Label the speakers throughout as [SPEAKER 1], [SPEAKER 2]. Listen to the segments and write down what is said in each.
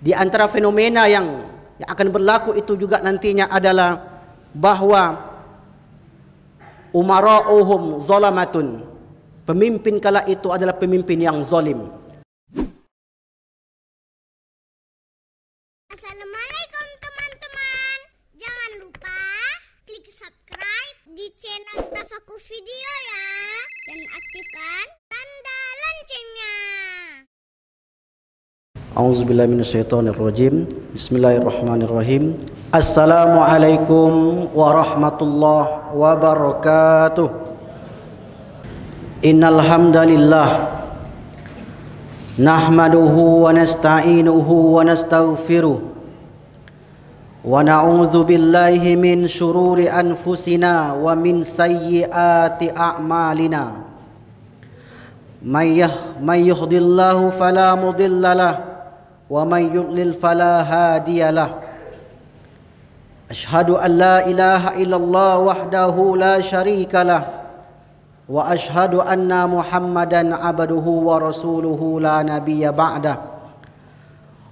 [SPEAKER 1] Di antara fenomena yang akan berlaku itu juga nantinya adalah bahwa umara'uhum zalamatun, pemimpin kala itu adalah pemimpin yang zalim.
[SPEAKER 2] Assalamualaikum teman-teman. Jangan lupa klik subscribe di channel Tafakur Video ya, dan aktifkan tanda loncengnya.
[SPEAKER 1] A'udzubillahi minasyaitonirrajim. Bismillahirrahmanirrahim. Assalamualaikum warahmatullahi wabarakatuh. Innal hamdalillah nahmaduhu wa nasta'inuhu wa nastaghfiruh wa na'udzu billahi min syururi anfusina wa min sayyiati a'malina. May yahdihillahu fala mudhillalah wa may yudlil fala hadiyalah. Asyhadu an la ilaha illallah wahdahu la syarikalah wa asyhadu anna Muhammadan abduhu wa rasuluhu la nabiyya ba'dah.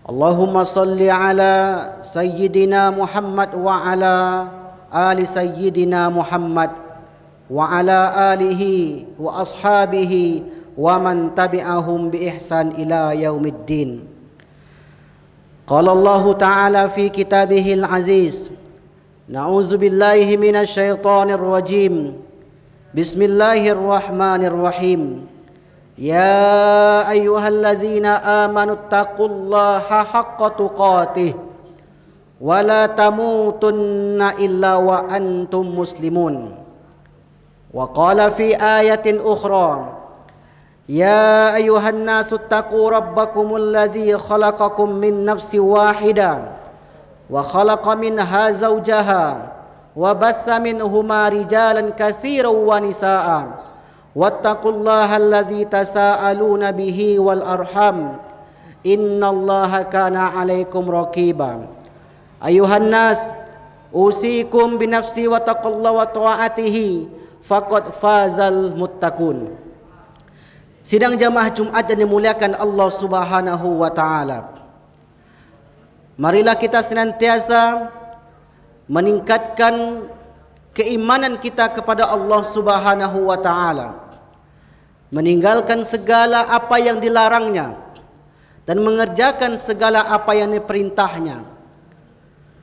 [SPEAKER 1] Allahumma salli ala sayyidina Muhammad wa ala ali sayyidina Muhammad wa ala alihi wa ashabihi wa man tabi'ahum bi ihsan ila yaumiddin. Qala Allah Ta'ala fi kitabihil aziz, na'udzu billahi minasy syaithanir rajim. Bismillahirrahmanirrahim. Ya ayyuhalladzina amanu taqullaha haqqa tuqatih wa la tamutunna illa wa antum muslimun. Wa qala fi ayatin ukhra, ya ayyuhan nasu taqu rabbakumul ladzi khalaqakum min nafsin wahidah wa khalaqa minha zawjaha wa batha minhuma rijalan katsiran wa nisaa wattaqullaha allazi tasaaluna bihi wal arham innallaha kana 'alaikum raqiba. Ayuhan nas, usikum bi nafsi wa taqullaha wa ta'atihi faqad fazal muttaqun. Sidang jamaah Jumat yang dimuliakan Allah Subhanahu wa taala. Marilah kita senantiasa meningkatkan keimanan kita kepada Allah Subhanahu wa taala, meninggalkan segala apa yang dilarangnya dan mengerjakan segala apa yang diperintahnya.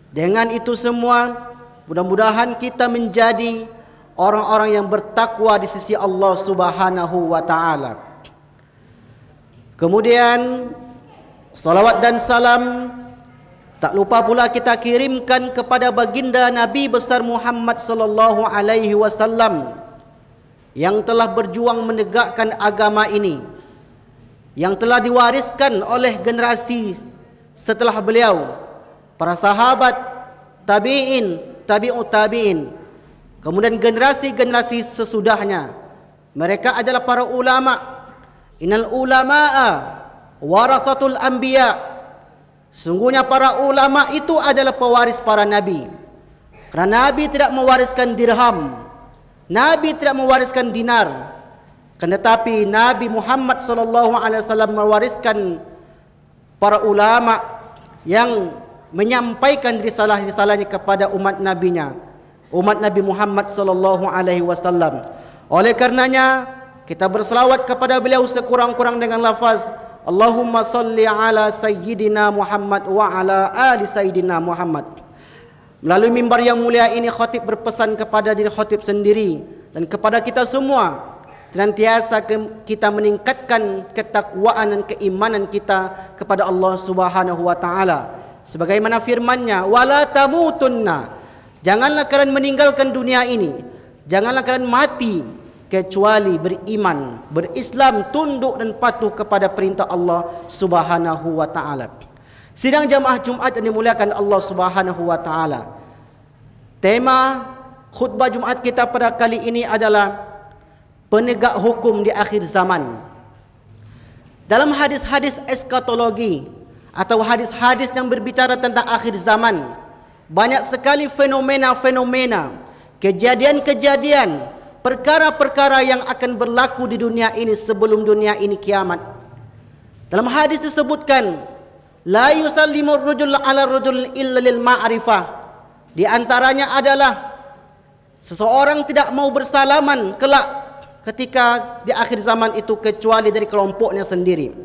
[SPEAKER 1] Dengan itu semua, mudah-mudahan kita menjadi orang-orang yang bertakwa di sisi Allah Subhanahu wa taala. Kemudian salawat dan salam tak lupa pula kita kirimkan kepada baginda Nabi besar Muhammad sallallahu alaihi wasallam yang telah berjuang menegakkan agama ini, yang telah diwariskan oleh generasi setelah beliau, para sahabat, tabi'in, tabi'ut tabi'in, kemudian generasi-generasi sesudahnya. Mereka adalah para ulama. Innal ulama'a warathatul anbiya. Sungguhnya para ulama itu adalah pewaris para nabi. Kerana Nabi tidak mewariskan dirham, Nabi tidak mewariskan dinar, tetapi Nabi Muhammad sallallahu alaihi wasallam mewariskan para ulama yang menyampaikan risalah-risalahnya kepada umat nabinya, umat Nabi Muhammad sallallahu alaihi wasallam. Oleh karenanya kita berselawat kepada beliau sekurang-kurang dengan lafaz Allahumma salli ala sayyidina Muhammad wa ala ali sayyidina Muhammad. Melalui mimbar yang mulia ini, khatib berpesan kepada diri khatib sendiri dan kepada kita semua, senantiasa kita meningkatkan ketakwaan dan keimanan kita kepada Allah Subhanahu wa taala. Sebagaimana firman-Nya, wala tamutunna, janganlah kalian meninggalkan dunia ini, janganlah kalian mati kecuali beriman, berislam, tunduk dan patuh kepada perintah Allah Subhanahu wa taala. Sidang jamaah Jumat yang dimuliakan Allah Subhanahu wa taala. Tema khutbah Jumat kita pada kali ini adalah penegak hukum di akhir zaman. Dalam hadis-hadis eskatologi atau hadis-hadis yang berbicara tentang akhir zaman, banyak sekali fenomena-fenomena, kejadian-kejadian, perkara-perkara yang akan berlaku di dunia ini sebelum dunia ini kiamat. Dalam hadis disebutkan, la yusallimu ar-rajul 'ala ar-rajul illa lil ma'rifah. Di antaranya adalah seseorang tidak mau bersalaman kelak ketika di akhir zaman itu kecuali dari kelompoknya sendiri.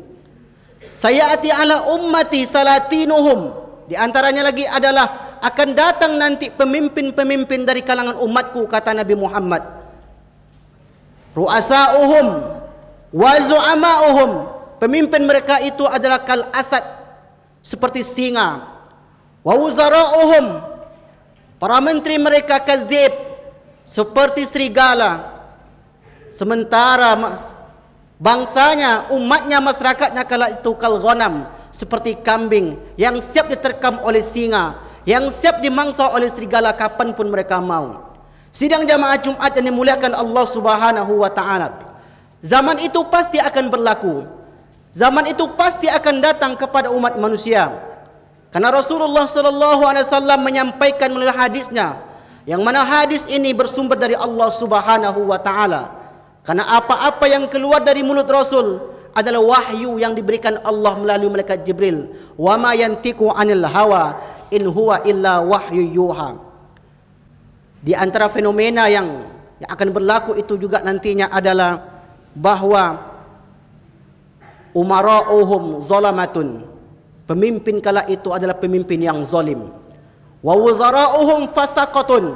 [SPEAKER 1] Sayati ala ummati salatinuhum. Di antaranya lagi adalah akan datang nanti pemimpin-pemimpin dari kalangan umatku, kata Nabi Muhammad. Ru'asa'uhum wa zu'ama'uhum. Pemimpin mereka itu adalah kal asad, seperti singa. Wa wuzara'uhum. Para menteri mereka kadzib, seperti serigala. Sementara bangsanya, umatnya, masyarakatnya kala itu kal ghanam, seperti kambing yang siap diterkam oleh singa, yang siap dimangsa oleh serigala kapanpun mereka mau. Sidang jamaah Jumat yang dimuliakan Allah Subhanahu wa taala. Zaman itu pasti akan berlaku. Zaman itu pasti akan datang kepada umat manusia. Karena Rasulullah sallallahu alaihi wasallam menyampaikan melalui hadisnya, yang mana hadis ini bersumber dari Allah Subhanahu wa taala. Karena apa-apa yang keluar dari mulut Rasul adalah wahyu yang diberikan Allah melalui malaikat Jibril. Wa ma yantiqu 'anil hawa in huwa illa wahyu yuha. Di antara fenomena yang akan berlaku itu juga nantinya adalah bahwa umara'uhum zalamatun. Pemimpin kala itu adalah pemimpin yang zalim. Wa wuzara'uhum fasaqatun.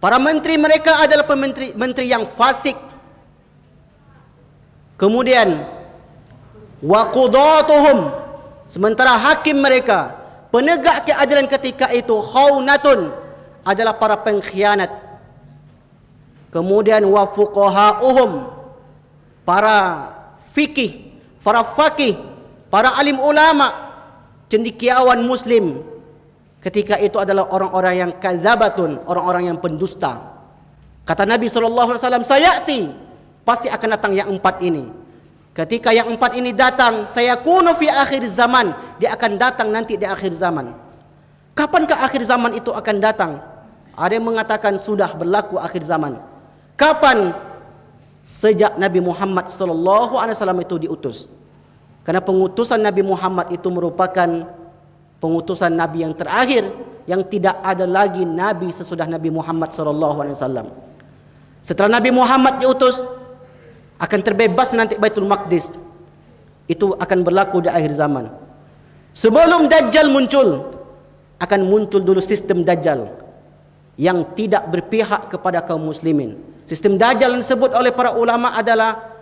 [SPEAKER 1] Para menteri mereka adalah menteri yang fasik. Kemudian wa qudatuhum, sementara hakim mereka, penegak keadilan ketika itu, khaunatun, adalah para pengkhianat. Kemudian wa fuqahauhum, para fikih, para faqih, para alim ulama, cendekiawan muslim, ketika itu adalah orang-orang yang kadzabatun, orang-orang yang pendusta. Kata Nabi SAW, sayati, pasti akan datang yang empat ini. Ketika yang empat ini datang, sayakunu fi akhir zaman, dia akan datang nanti di akhir zaman. Kapankah akhir zaman itu akan datang? Ada yang mengatakan sudah berlaku akhir zaman. Kapan? Sejak Nabi Muhammad SAW itu diutus. Karena pengutusan Nabi Muhammad itu merupakan pengutusan Nabi yang terakhir, yang tidak ada lagi Nabi sesudah Nabi Muhammad SAW. Setelah Nabi Muhammad diutus, akan terbebas nanti Baitul Maqdis. Itu akan berlaku di akhir zaman. Sebelum Dajjal muncul, akan muncul dulu sistem Dajjal yang tidak berpihak kepada kaum muslimin. Sistem Dajjal yang disebut oleh para ulama adalah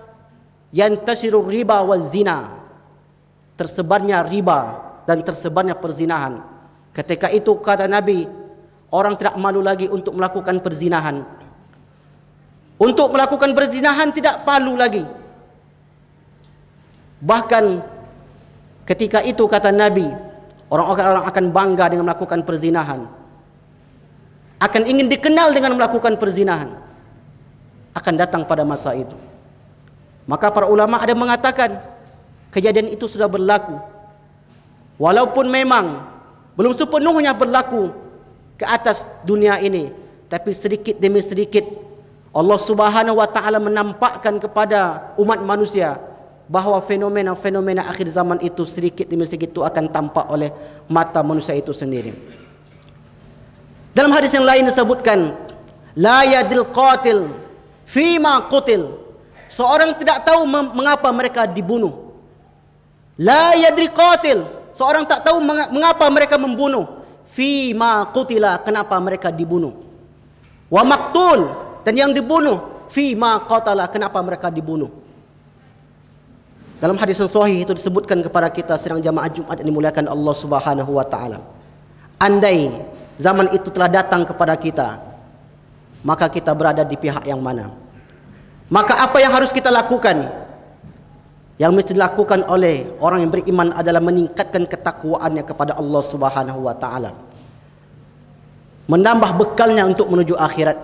[SPEAKER 1] yantashiru riba wal zina. Tersebarnya riba dan tersebarnya perzinahan. Ketika itu kata Nabi, orang tidak malu lagi untuk melakukan perzinahan. Untuk melakukan perzinahan tidak malu lagi. Bahkan ketika itu kata Nabi, orang-orang akan bangga dengan melakukan perzinahan. Akan ingin dikenal dengan melakukan perzinahan. Akan datang pada masa itu. Maka para ulama ada mengatakan kejadian itu sudah berlaku. Walaupun memang belum sepenuhnya berlaku ke atas dunia ini, tapi sedikit demi sedikit Allah Subhanahu wa taala menampakkan kepada umat manusia bahwa fenomena-fenomena akhir zaman itu sedikit demi sedikit itu akan tampak oleh mata manusia itu sendiri. Dalam hadis yang lain disebutkan, la yadil qatil fima qutil. Seorang tidak tahu mengapa mereka dibunuh. La yadri qatil, seorang tak tahu mengapa mereka membunuh. Fima qutila, kenapa mereka dibunuh. Wa maqtul, dan yang dibunuh, fima qatala, kenapa mereka dibunuh. Dalam hadis yang sahih itu disebutkan kepada kita sedang jamaah Jumat yang dimuliakan Allah Subhanahu wa taala. Andai zaman itu telah datang kepada kita, maka kita berada di pihak yang mana? Maka apa yang harus kita lakukan? Yang mesti dilakukan oleh orang yang beriman adalah meningkatkan ketakwaannya kepada Allah Subhanahu wa taala. Menambah bekalnya untuk menuju akhirat.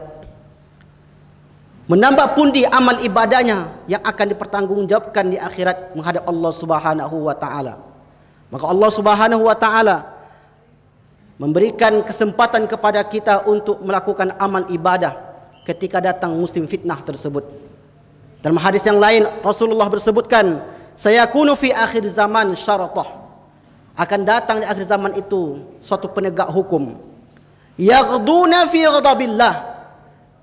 [SPEAKER 1] Menambah pundi amal ibadahnya yang akan dipertanggungjawabkan di akhirat menghadap Allah Subhanahu wa taala. Maka Allah Subhanahu wa taala memberikan kesempatan kepada kita untuk melakukan amal ibadah ketika datang musim fitnah tersebut. Dalam hadis yang lain Rasulullah bersebutkan, sayakunu fi akhir zaman syaratah. akan datang di akhir zaman itu suatu penegak hukum. Yaghduna fi ghadabillah.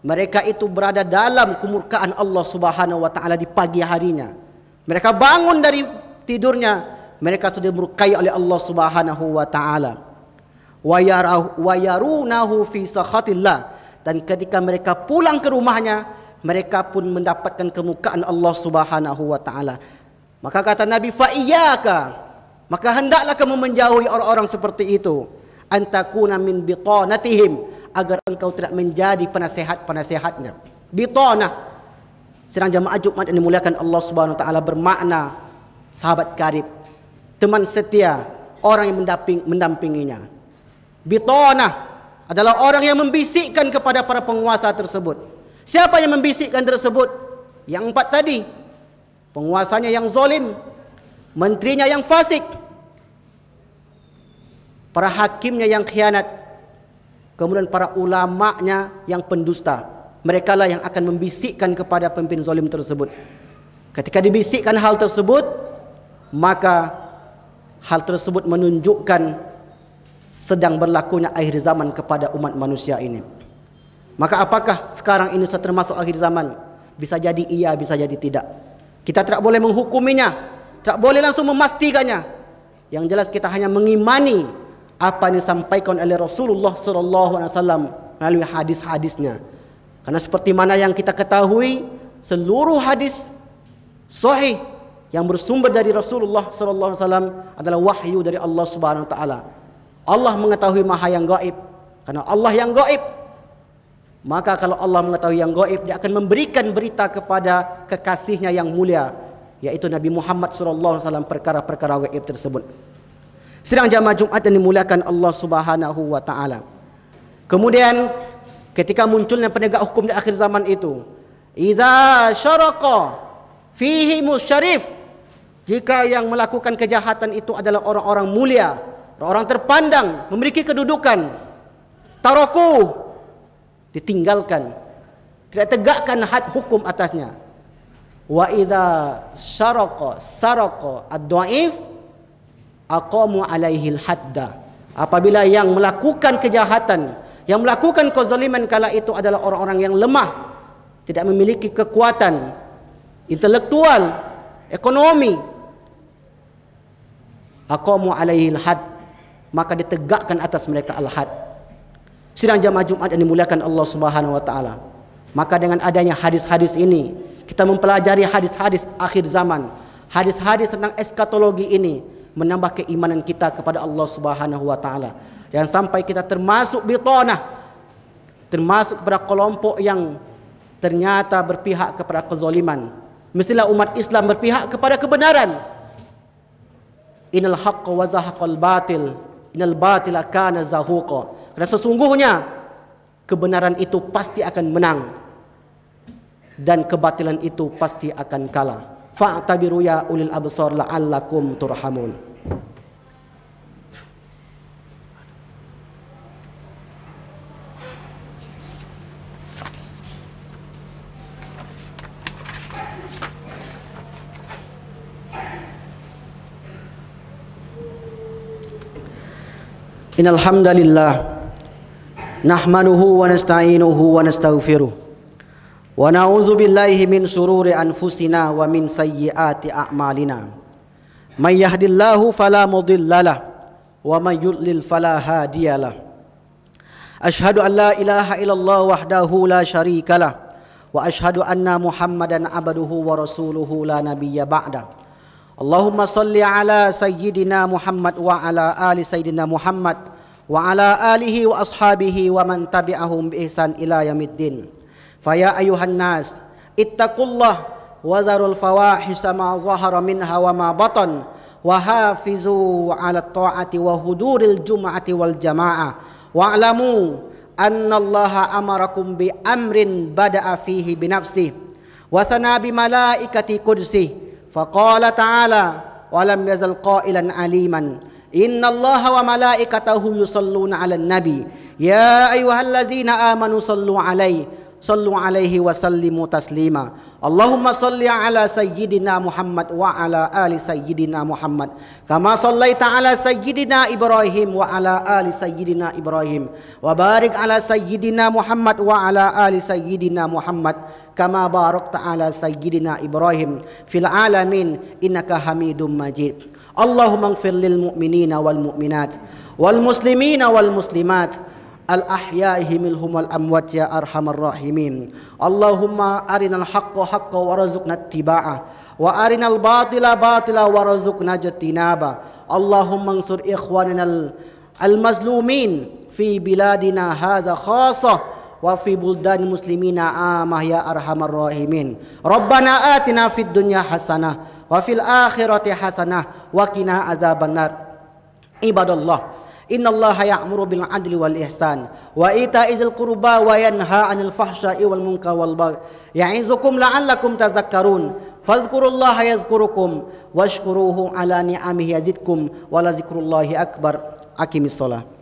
[SPEAKER 1] Mereka itu berada dalam kemurkaan Allah Subhanahu wa taala di pagi harinya. Mereka bangun dari tidurnya, mereka sudah dimurkai oleh Allah Subhanahu wa taala. Wa yarunahu fi sakhatillah. Dan ketika mereka pulang ke rumahnya, mereka pun mendapatkan kemurkaan Allah Subhanahu wa taala. Maka kata Nabi, fa iyyaka, maka hendaklah kamu menjauhi orang-orang seperti itu, antakuna min bitanatihim, agar engkau tidak menjadi penasehat-penasehatnya. Bitanah, sedang jamaah Jumat yang dimuliakan Allah Subhanahu wa taala, bermakna sahabat karib, teman setia, orang yang mendampinginya. Bitanah adalah orang yang membisikkan kepada para penguasa tersebut. Siapa yang membisikkan tersebut? Yang 4 tadi. Penguasanya yang zalim, menterinya yang fasik, para hakimnya yang khianat, kemudian para ulamanya yang pendusta. Mereka lah yang akan membisikkan kepada pemimpin zalim tersebut. Ketika dibisikkan hal tersebut, maka hal tersebut menunjukkan sedang berlakunya akhir zaman kepada umat manusia ini. Maka apakah sekarang ini sudah termasuk akhir zaman? Bisa jadi iya, bisa jadi tidak. Kita tidak boleh menghukuminya, tidak boleh langsung memastikannya. Yang jelas kita hanya mengimani apa yang disampaikan oleh Rasulullah SAW melalui hadis-hadisnya. Karena seperti mana yang kita ketahui, seluruh hadis sahih yang bersumber dari Rasulullah SAW adalah wahyu dari Allah Subhanahu Wa Taala. Allah mengetahui maha yang gaib. Karena Allah yang gaib, maka kalau Allah mengetahui yang gaib, Dia akan memberikan berita kepada kekasihnya yang mulia, yaitu Nabi Muhammad SAW, perkara-perkara gaib tersebut. Sidang jamaah Jumat yang dimuliakan Allah Subhanahu wa taala. Kemudian ketika munculnya penegak hukum di akhir zaman itu, idza syaraqa fihi musyarif, jika yang melakukan kejahatan itu adalah orang-orang mulia, orang terpandang, memiliki kedudukan, taraku, ditinggalkan, tidak tegakkan had hukum atasnya. Wa idza syaraqa saraqa ad-dhaif aqamu alaihi al-hadda. Apabila yang melakukan kejahatan, yang melakukan kezaliman kala itu adalah orang-orang yang lemah, tidak memiliki kekuatan intelektual, ekonomi, aqamu alaihi al-hadd, maka ditegakkan atas mereka al-had. Sidang jamaah Jumat yang dimuliakan Allah Subhanahu wa taala. Maka dengan adanya hadis-hadis ini, kita mempelajari hadis-hadis akhir zaman, hadis-hadis tentang eskatologi ini, menambah keimanan kita kepada Allah Subhanahu wa taala. Jangan sampai kita termasuk bitanah, termasuk kepada kelompok yang ternyata berpihak kepada kezaliman. Mestilah umat Islam berpihak kepada kebenaran. Innal haqqa wa zahaqal batil, innal batila kana zahuqa. Karena sesungguhnya kebenaran itu pasti akan menang dan kebatilan itu pasti akan kalah. Fa'tabiru ya ulil absar la'allakum turhamun. Innal hamdalillah nahmaduhu wa nasta'inuhu wa nastaghfiruh wa na'udzu billahi min shururi anfusina wa min sayyiati a'malina. May yahdihillahu fala mudhillalah wa may yudlil fala hadiyalah. Asyhadu an la ilaha illallah wahdahu la syarikalah wa asyhadu anna Muhammadan abduhu wa rasuluhu la nabiyya ba'da. Allahumma salli ala sayyidina Muhammad wa ala ali sayyidina Muhammad wa ala alihi wa ashabihi wa man tabi'ahum bi ihsan ila yaumiddin. Fa ya ayuhan nas ittaqullah wa dharul fawahisha ma zahara minha wa ma batan wa hafizu ala ta'ati wa huduril jum'ati wal jamaah wa'lamu anna Allaha amarakum bi amrin bada'a fihi bi nafsihi wa thana bi malaikati qudsihi. فقال تعالى ولم يزل قائلا عليما إن الله وملائكته يصلون على النبي يا أيها الذين آمنوا صلوا عليه sallu alaihi wa sallimu taslima. Allahumma salli ala sayyidina Muhammad wa ala ali sayyidina Muhammad kama sallaita ala sayyidina Ibrahim wa ala ali sayyidina Ibrahim wa barik ala sayyidina Muhammad wa ala ali sayyidina Muhammad kama barakta ala sayyidina Ibrahim fil alamin innaka Hamidum Majid. Allahumma ighfir lil mu'minina wal mu'minat wal muslimina wal muslimat al-ahya'i minhum wal amwat ya arhamar rahimin. Allahumma arinal haqqa haqqan warzuqna ittiba'ah wa arinal batila batila warzuqna ijtinaba. Allahumma ansur ikhwanana al-mazlumin fi biladina hadha khassah wa fi buldan muslimina amah ya arhamar rahimin. Rabbana atina fid dunya hasanah wa fil akhirati hasanah wa qina adzabannar. Ibadallah, innallaha ya'muru bil 'adli wal ihsan wa ita'izil qurba wa yanha 'anil fahsya'i wal munkar wal baghi ya'izukum la'allakum tadhakkarun. Fadhkurullaha yadhkurukum washkuruhu 'ala ni'amihi yazidkum wa la dzikrullahi akbar. Aqimis shalah.